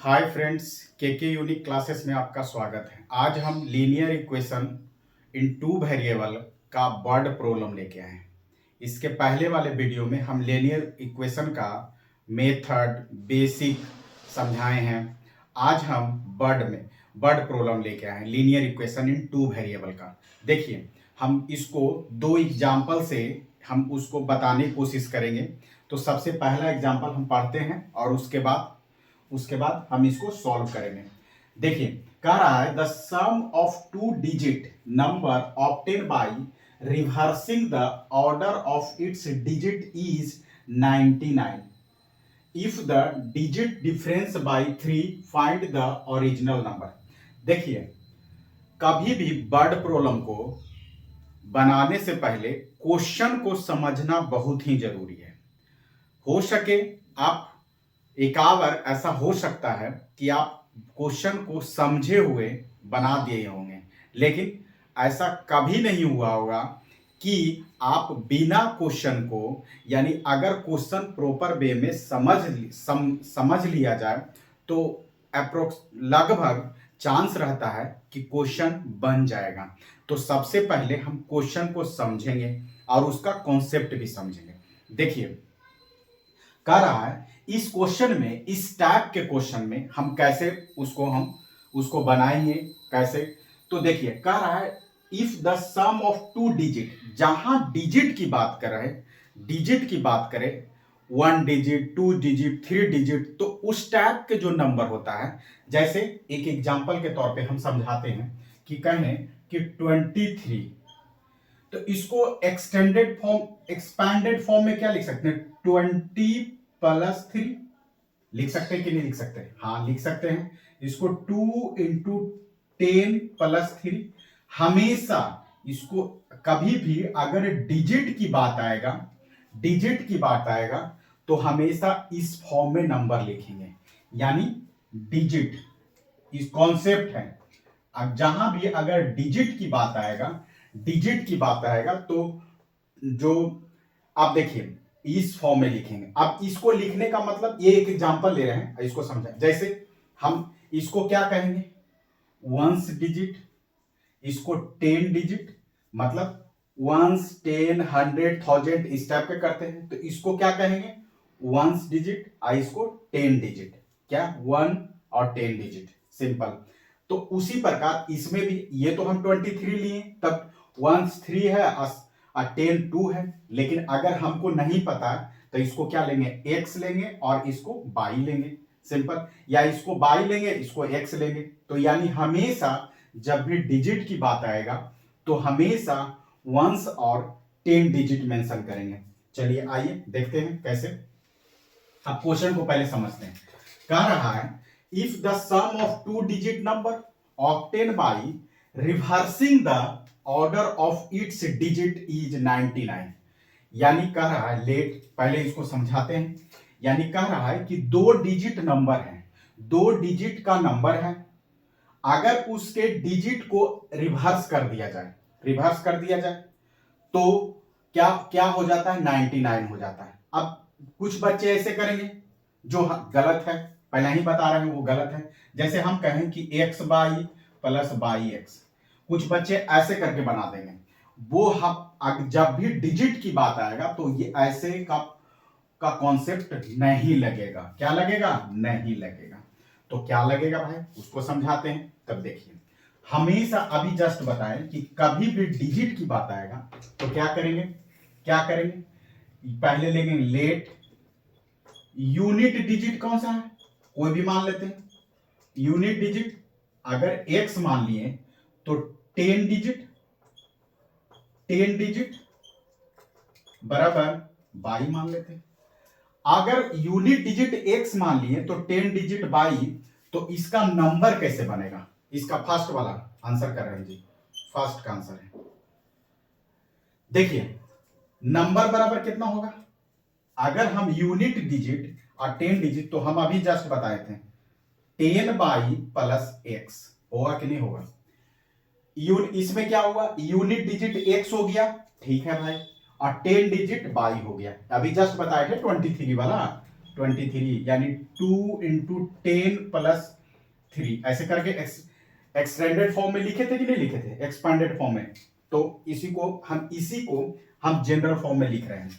Hi friends, के unique classes में आपका स्वागत है। आज हम linear equation in two variable का वर्ड प्रॉब्लम लेके आए हैं। इसके पहले वाले वीडियो में हम लीनियर इक्वेशन का मेथड बेसिक समझाए हैं। आज हम वर्ड प्रॉब्लम लेके आए हैं linear equation in two variable का। देखिए, हम इसको दो एग्जाम्पल से हम उसको बताने की कोशिश करेंगे। तो सबसे पहला एग्जाम्पल हम पढ़ते हैं और उसके बाद हम इसको सॉल्व करेंगे। देखिए, कह रहा है the sum of two digit number obtain by reversing the order of its digit is 99 if the digit difference by 3 find the original number. देखिए, कभी भी वर्ड प्रॉब्लम को बनाने से पहले क्वेश्चन को समझना बहुत ही जरूरी है। हो सके आप एक बार ऐसा हो सकता है कि आप क्वेश्चन को समझे हुए बना दिए होंगे, लेकिन ऐसा कभी नहीं हुआ होगा कि आप बिना क्वेश्चन को, यानी अगर क्वेश्चन प्रॉपर वे में समझ लिया जाए तो अप्रोक्स लगभग चांस रहता है कि क्वेश्चन बन जाएगा। तो सबसे पहले हम क्वेश्चन को समझेंगे और उसका कॉन्सेप्ट भी समझेंगे। देखिए, कह रहा है इस क्वेश्चन में, इस टाइप के क्वेश्चन में हम कैसे उसको बनाएंगे कैसे। तो देखिए, कह रहा है if the sum of two digit, जहां डिजिट की बात कर रहे, डिजिट की बात करें, 1 डिजिट, 2 डिजिट, 3 डिजिट, तो उस टाइप के जो नंबर होता है, जैसे एक एग्जांपल के तौर पे हम समझाते हैं कि कहें कि 23, तो इसको एक्सपैंडेड फॉर्म में क्या लिख सकते हैं, 20+3 लिख सकते हैं कि नहीं लिख सकते? हाँ, लिख सकते हैं। इसको 2 इंटू 10+3। हमेशा इसको कभी भी अगर डिजिट की बात आएगा तो हमेशा इस फॉर्म में नंबर लिखेंगे, यानी डिजिट इस कॉन्सेप्ट है। अब जहां भी अगर डिजिट की बात आएगा तो जो आप देखिए इस फॉर्म में लिखेंगे। अब इसको लिखने का मतलब, ये एक एग्जांपल ले रहे हैं, इसको समझें। जैसे हम इसको क्या कहेंगे, 1 डिजिट, इसको 10 डिजिट, मतलब 1, 10, 100, 1000 इस टाइप के करते हैं। तो इसको क्या कहेंगे, 1 डिजिट, और इसको 10 डिजिट, क्या 1 और 10 डिजिट, सिंपल। तो उसी प्रकार इसमें भी, ये तो हम 23 लिए, तब 1 3 है और 10 2 है। लेकिन अगर हमको नहीं पता तो इसको क्या लेंगे, x लेंगे और इसको y लेंगे, सिंपल। या इसको y लेंगे, इसको x लेंगे। तो यानी हमेशा जब भी डिजिट की बात आएगा तो हमेशा 1 और 10 डिजिट मेंशन करेंगे। चलिए आइए देखते हैं कैसे। अब क्वेश्चन को पहले समझते हैं। कह रहा है if the sum of two digit number obtain by reversing the order of its digit is 99, यानी कह रहा है, पहले इसको समझाते हैं। यानी कह रहा है कि 2 डिजिट नंबर है, 2 डिजिट का नंबर है, अगर उसके डिजिट को रिवर्स कर दिया जाए तो क्या हो जाता है, 99 हो जाता है। अब कुछ बच्चे ऐसे करेंगे जो गलत है, पहले ही बता रहे हैं वो गलत है। जैसे हम कहें कि x/y प्लस y(x), कुछ बच्चे ऐसे करके बना देंगे। वो हम जब भी डिजिट की बात आएगा तो ये ऐसे का कॉन्सेप्ट नहीं लगेगा। क्या लगेगा, नहीं लगेगा। तो क्या लगेगा भाई, उसको समझाते हैं। तब देखिए, हमेशा अभी जस्ट बताएं कि कभी भी डिजिट की बात आएगा तो क्या करेंगे, पहले लेंगे लेट यूनिट डिजिट। कौन सा है, कोई भी मान लेते हैं यूनिट डिजिट। अगर x मान लिए तो 10 डिजिट बराबर y मान लेते हैं। अगर यूनिट डिजिट x मान लिए तो 10 डिजिट y, तो इसका नंबर कैसे बनेगा, इसका फर्स्ट वाला आंसर कर रहे हैं जी, फर्स्ट का आंसर है। देखिए, नंबर बराबर कितना होगा, अगर हम यूनिट डिजिट और 10 डिजिट, तो हम अभी जस्ट बताए थे 10y प्लस x होगा कि नहीं होगा। इसमें क्या हुआ, यूनिट डिजिट x हो गया, ठीक है भाई, और 10 डिजिट y हो गया। अभी जस्ट बताए थे 23 वाला, 23 यानी 2 इंटू 10 प्लस 3 ऐसे करके एक्सटेंडेड फॉर्म में लिखे थे कि नहीं लिखे थे, एक्सपांडेड फॉर्म में। तो इसी को हम जनरल फॉर्म में लिख रहे हैं।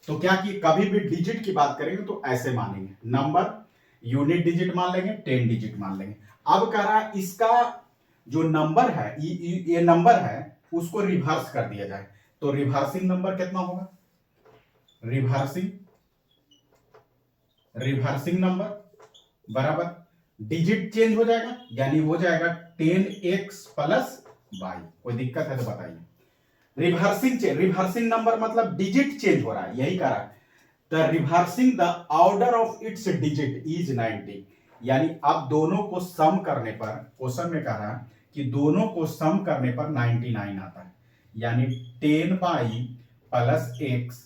तो क्या कि कभी भी डिजिट की बात करेंगे तो ऐसे मानेंगे, नंबर यूनिट डिजिट मान लेंगे, 10 डिजिट मान लेंगे। अब कह रहा है इसका जो नंबर है, ये नंबर है, उसको रिवर्स कर दिया जाए। तो रिवर्सिंग नंबर कितना होगा, रिवर्सिंग नंबर बराबर डिजिट चेंज हो जाएगा, यानी हो जाएगा 10x प्लस y। कोई दिक्कत है तो बताइए। रिवर्सिंग नंबर मतलब डिजिट चेंज हो रहा है, यही कह रहा है। The reversing the order of its digit is 90, यानी अब दोनों को सम करने पर, क्वेश्चन में कह रहा है कि दोनों को सम करने पर 99 आता है, यानी 10y plus x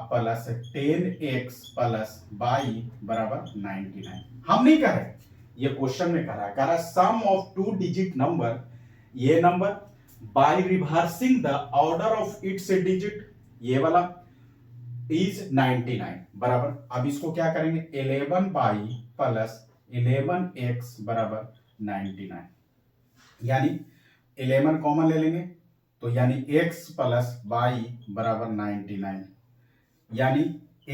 plus 10x plus y बराबर 99। हम नहीं कह रहे, ये क्वेश्चन में कह रहा है सम ऑफ टू डिजिट नंबर, ये number by reversing the order of its digit, ये वाला इज 99 बराबर। अब इसको क्या करेंगे, 11y प्लस 11x बराबर 99, यानी 11 कॉमन ले लेंगे तो यानी x प्लस y बराबर 99, यानी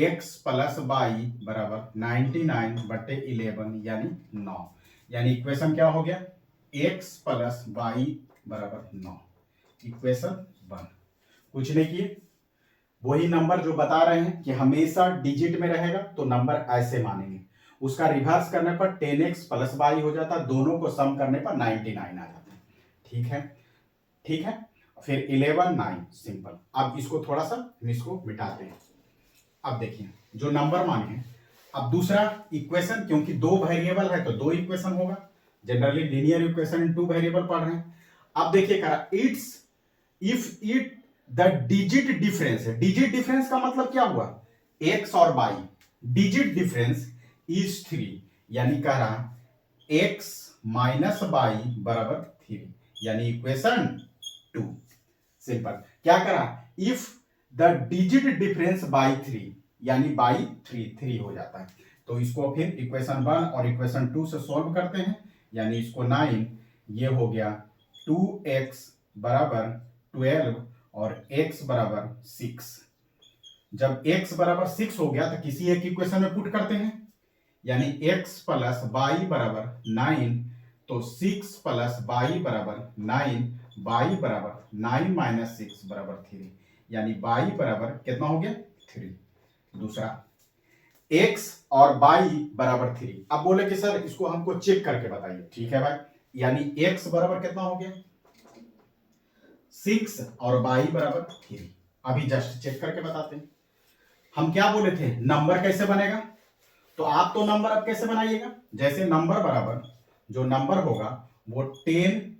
x प्लस y बराबर 99 बटे 11 यानी 9, यानी इक्वेशन क्या हो गया, x प्लस y बराबर 9, इक्वेशन 1। कुछ नहीं किए, वही नंबर जो बता रहे हैं कि हमेशा डिजिट में रहेगा तो नंबर ऐसे मानेंगे, उसका रिवर्स करने पर 10x प्लस y हो जाता है, दोनों को सम करने पर 99 आ जाता है। ठीक है, फिर 11 9 सिंपल। अब इसको थोड़ा सा हम इसको मिटाते हैं। अब देखिए जो नंबर माने हैं, अब दूसरा इक्वेशन, क्योंकि दो वेरिएबल है तो दो इक्वेशन होगा, generally linear equation in two variable पढ़ रहे हैं। अब देखिए करा it's if it the digit difference है, डिजिट डिफरेंस का मतलब क्या हुआ, x और y, डिजिट डिफरेंस इज 3, यानी कह रहा x माइनस y बराबर 3, यानी इक्वेशन 2। सिंपल, क्या करा, if the digit difference by 3, यानी बाई 3 हो जाता है। तो इसको फिर इक्वेशन 1 और इक्वेशन 2 से सॉल्व करते हैं, यानी इसको 9, ये हो गया 2x बराबर 12 और x बराबर 6। जब x बराबर 6 हो गया तो किसी एक इक्वेशन में पुट करते हैं, यानी x प्लस y बराबर 9, तो 6 प्लस y बराबर 9, y बराबर 9 माइनस 6 बराबर 3, यानी y बराबर कितना हो गया 3। दूसरा x और y बराबर 3। अब बोले कि सर इसको हमको चेक करके बताइए, ठीक है भाई, यानी x बराबर कितना हो गया 6 और y बराबर 3। अभी जस्ट चेक करके बताते हैं। हम क्या बोले थे, नंबर कैसे बनेगा, तो आप तो नंबर अब कैसे बनाइएगा, जैसे नंबर बराबर जो नंबर होगा वो 10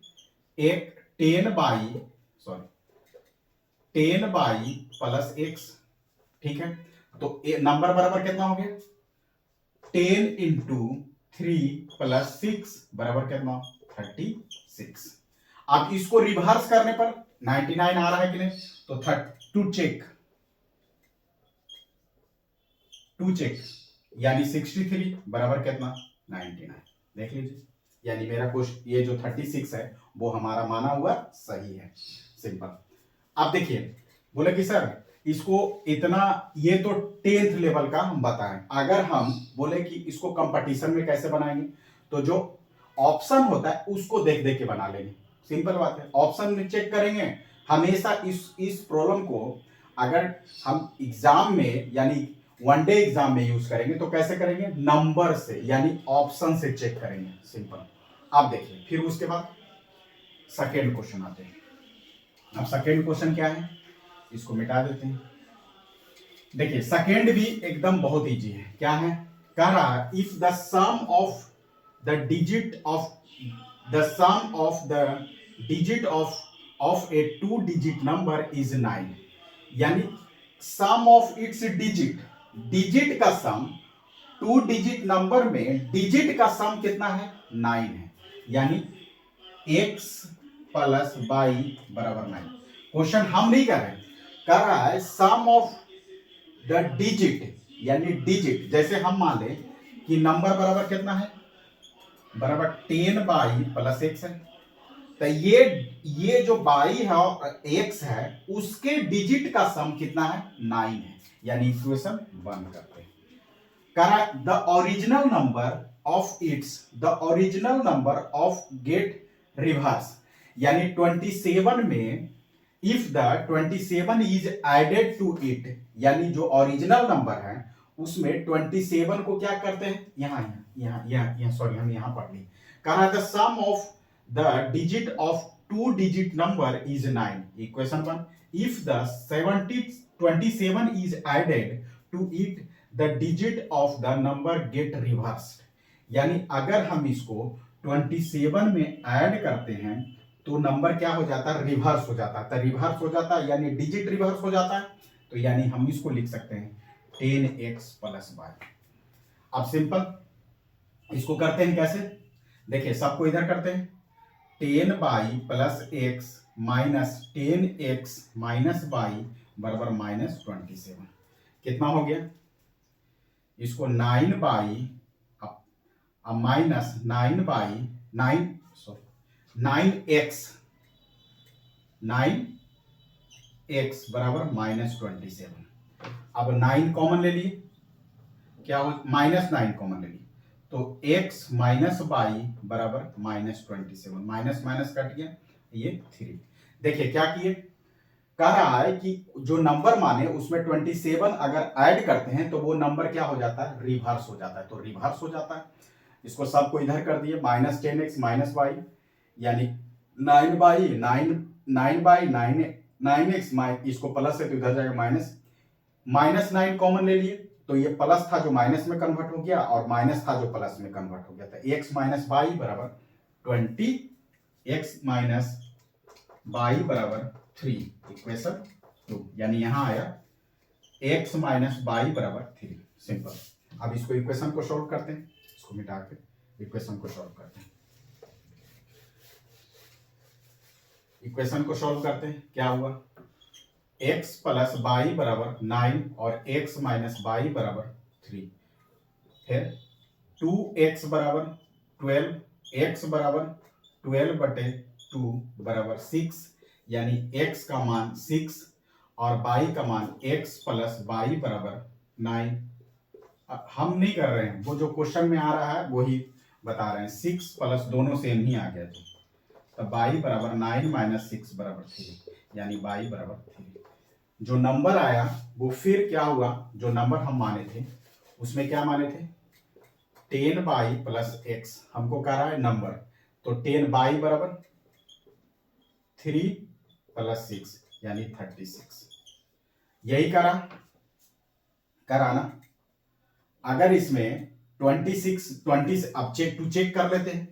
बाई प्लस x, ठीक है। तो नंबर बराबर कितना हो गया 10 इंटू 3 प्लस 6 बराबर कितना 36। अब इसको रिवर्स करने पर 99 आ रहा है कि नहीं, तो टू चेक यानी 63 बराबर कितना 99। देख लीजिए, यानी मेरा क्वेश्चन ये जो 36 है वो हमारा माना हुआ सही है। सिंपल। अब देखिए बोले कि सर इसको इतना, ये तो 10th लेवल का हम बताएं, अगर हम बोले कि इसको कंपटीशन में कैसे बनाएंगे, तो जो ऑप्शन होता है उसको देख देख के बना लेंगे। सिंपल बात है, ऑप्शन में चेक करेंगे। हमेशा इस प्रॉब्लम को अगर हम एग्जाम में यानी वनडे एग्जाम में यूज करेंगे तो कैसे करेंगे, नंबर से यानी ऑप्शन से चेक करेंगे। सिंपल। आप देखिए फिर उसके बाद सेकेंड क्वेश्चन आते हैं। अब सेकेंड क्वेश्चन क्या है, इसको मिटा देते हैं। देखिए सेकेंड भी एकदम बहुत इजी है। क्या है, कह रहा है if the sum of the digit of a 2 digit number is 9, यानी सम ऑफ इट्स डिजिट का सम 2 डिजिट नंबर में डिजिट का सम कितना है 9 है, यानी x प्लस y बराबर 9। क्वेश्चन हम नहीं कर रहे, कर रहा है सम ऑफ द डिजिट, यानी डिजिट, जैसे हम मान लें कि नंबर बराबर कितना है, बराबर 10/+x है, तो ये जो बाई है और x है उसके डिजिट का सम कितना है, 9 है, यानी इक्वेशन 1 करते हैं। करा the original number of get reverse, यानी 27 में if the 27 is added to it, यानी जो ओरिजिनल नंबर है उसमें 27 को क्या करते हैं, यहां सॉरी हम यहां पढ़ ली, कहा the sum of the digit of 2 digit number is 9, equation 1। If the 27 is added to it the digit of the number get reversed, यानी अगर हम इसको 27 में ऐड करते हैं तो नंबर क्या हो जाता है, रिवर्स हो जाता है, तो रिवर्स हो जाता है यानी डिजिट रिवर्स हो जाता है, तो यानी हम इसको लिख सकते हैं 10x+y। अब सिंपल इसको करते हैं कैसे, देखिए सबको इधर करते हैं, 10y+x minus 10x minus y बराबर -27, कितना हो गया, इसको 9y माइनस 9x बराबर -27। अब 9 कॉमन ले लिए, क्या हो, -9 कॉमन ले लिए, तो x माइनस y बराबर -27, माइनस माइनस कट गया, ये 3। देखिए क्या किए, कह रहा है कि जो नंबर माने उसमें 27 अगर ऐड करते हैं तो वो नंबर क्या हो जाता है, रिवर्स हो जाता है, तो रिवर्स हो जाता है, इसको सबको इधर कर दिए, -10x माइनस y, यानी 9x, इसको प्लस है तो इधर जाएगा माइनस, -9 कॉमन ले लिए, तो ये प्लस था जो माइनस में कन्वर्ट हो गया और माइनस था जो प्लस में कन्वर्ट हो गया, तो x माइनस y बराबर 20, x माइनस y बराबर 3, इक्वेशन 2, यानी यहां आया x माइनस y बराबर 3, सिंपल। अब इसको इक्वेशन को सॉल्व करते हैं, इसको मिटा के इक्वेशन को सॉल्व करते हैं, इक्वेशन को सॉल्व करते हैं, क्या हुआ, x प्लस y बराबर 9 और x माइनस y बराबर 3, फिर 2x बराबर 12, x बराबर 12/2 बराबर 6, यानी x का मान 6 और y का मान x प्लस y बराबर 9। हम नहीं कर रहे हैं, वो जो क्वेश्चन में आ रहा है वही बता रहे हैं, 6 प्लस दोनों सेम ही आ गया, तो y बराबर 9 माइनस 6 बराबर 3, यानी y बराबर 3। जो नंबर आया वो फिर क्या हुआ, जो नंबर हम माने थे उसमें क्या माने थे, 10y+x, हमको कह रहा है नंबर, तो 10y बराबर 3 + 6 यानी 36, यही करा ना। अगर इसमें 20 अब चेक कर लेते हैं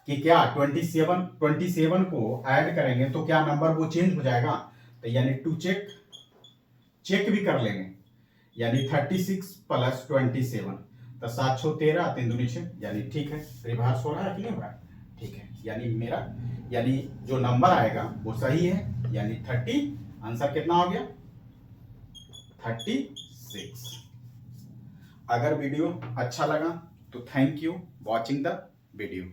कि क्या 27 को ऐड करेंगे तो क्या नंबर वो चेंज हो जाएगा, तो यानी टू चेक भी कर लेंगे, यानी 36 + 27, तो 7 6 13 3 दूनी 6, यानी ठीक है, रिवर्स हो रहा है कि नहीं हो रहा है, ठीक है, यानी जो नंबर आएगा वो सही है, यानी 30, आंसर कितना हो गया, 36। अगर वीडियो अच्छा लगा तो thank you watching the video.